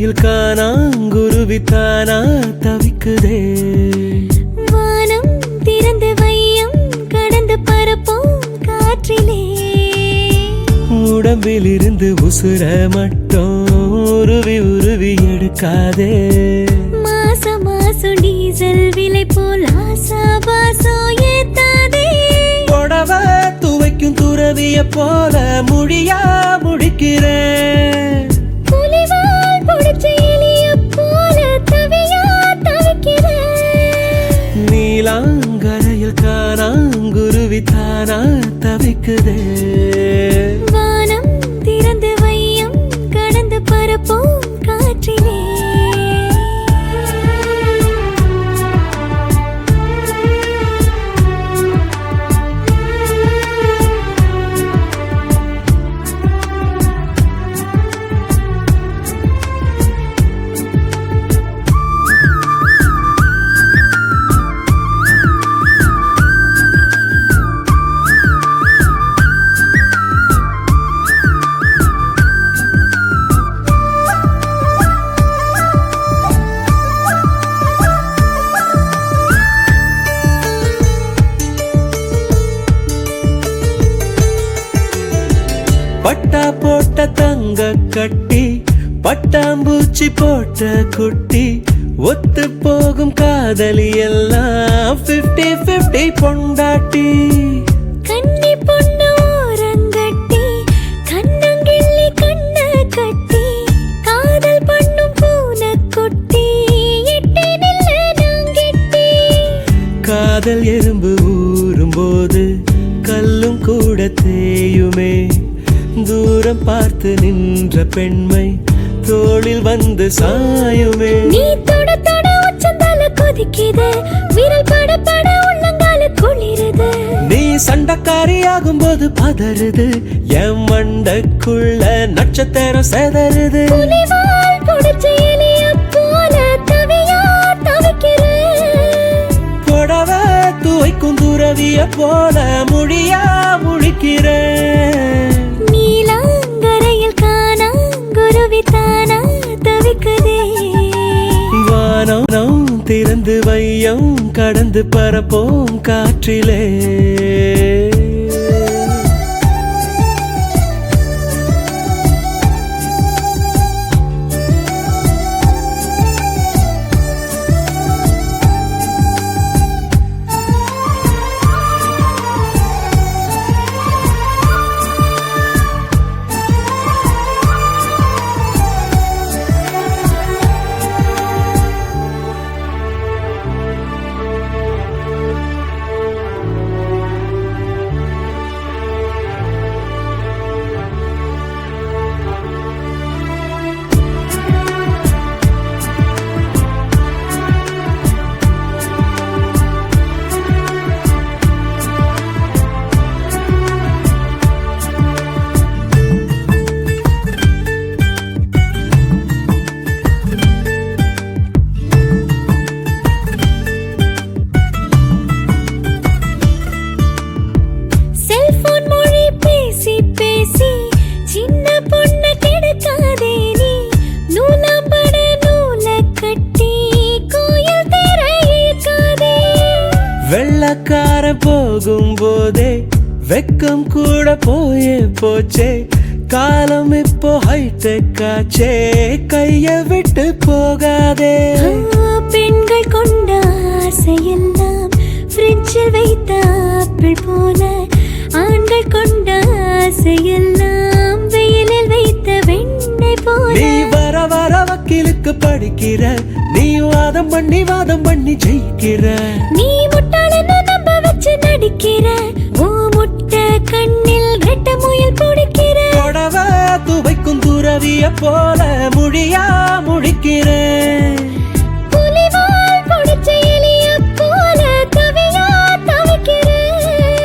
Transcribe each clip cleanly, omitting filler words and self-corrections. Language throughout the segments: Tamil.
கரையில் காணாங்குருவித்தானா தவிக்குதே. வானம் திறந்து வையம் கடந்து பரப்போம் காற்றிலே. உடம்பில் இருந்து உசுர மட்டும் உருவி உருவி எடுக்காதே. மாசம் மாசம் டீசல் விலை போல் ஆசாபாசோ ஏத்தாதே. புடவ துவைக்கும் துறவிய போல முடியா முடிக்கிறேன். புலிவால் புடிச்ச எலிய போல தவியா தவிக்கிறேன். நீலாங்கரையில் காணாங்குருவித்தானா தவிக்குதே. வானம் திறந்து வையம் கடந்து பரப்போம் காற்றிலே. பட்டா போட்ட தங்க கட்டி பட்டாம்பூச்சி போட்ட குட்டி ஒத்து போகும் காதலி எல்லாம் 50-50 பொண்டாட்டி. கன்னி பொண்ணு ஓரங்கட்டி கண்ணங்கிள்ளி கண்ண கட்டி காதல் பண்ணும் பூனை குட்டி எட்டி நில்ல நாங்கெட்டி. காதல் எறும்பு ஊறும் போது கல்லும் கூட தேயுமே. தூரம் பார்த்து நின்ற பெண்மை தோளில் வந்து சாயுமே. நீ தொட தொட உச்சந்தால கொதிக்குது விரல் பட பட உள்ளங்கால குளிருது. நீ சண்டக்காரியாகும் போது பதறுது என் மண்டக்குள்ள நட்சத்திரம் செதறுது. புலிவால் புடிச்ச எலிய போல தவியா தவிக்கிறேன். புடவ துவைக்கும் துறவிய போல முடியா முழிக்கிறேன். நீலாங்கரையில் காணாங்குருவித்தானா தவிக்குதே. வானம் திறந்து வையம் கடந்து பரப்போம் காற்றிலே. வெள்ளக்கார போகும் போதே வெக்கம் கூட போயே போச்சே. காலம் இப்போ ஹைடெக் ஆச்சே கைய விட்டு போகாதே. பெண்கள் கொண்ட ஆசையெல்லாம் ஃப்ரிட்ஜில் வைத்த ஆப்பிள் போல. ஆண்கள் கொண்ட ஆசையெல்லாம் வெயிலில் வைத்த வெண்ணெய் போல. நீ வர வர வக்கீலுக்கு படிக்கிற நீ வாதம் பண்ணி ஜெயிக்கிற. நீ முட்டாளன்னு நம்ப வச்சு நடிக்கிற. ஓ முட்டை கண்ணில் ரெட்ட முயல் பிடிக்கிற. புடவ துவைக்கும் துறவிய போல முடியா முடிக்கிறேன். புலிவால் புடிச்ச எலிய போல தவியா தவிக்கிறேன்.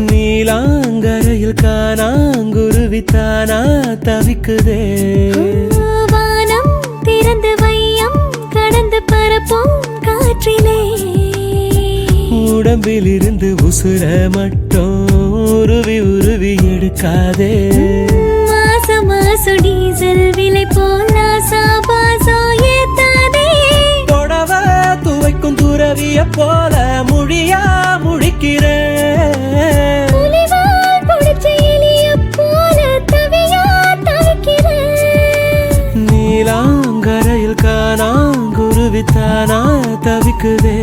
நீலாங்கரையில் காணாங்குருவித்தானா தவிக்குதே. வானம் திறந்து வையம் கடந்து பரப்போம் காற்றிலே. உடம்பில் இருந்து உசுர மட்டும் உருவி உருவி எடுக்காதே. மாசம் மாசம் டீசல் விலை போல் ஆசாபாசம் போல மொழியா முழிக்கிறேன். புலிவால் புடிச்ச எலியைப் போல தவியா தவிக்கிறேன். நீலாங்கரையில் காணாங்குருவித்தானா தவிக்குதே.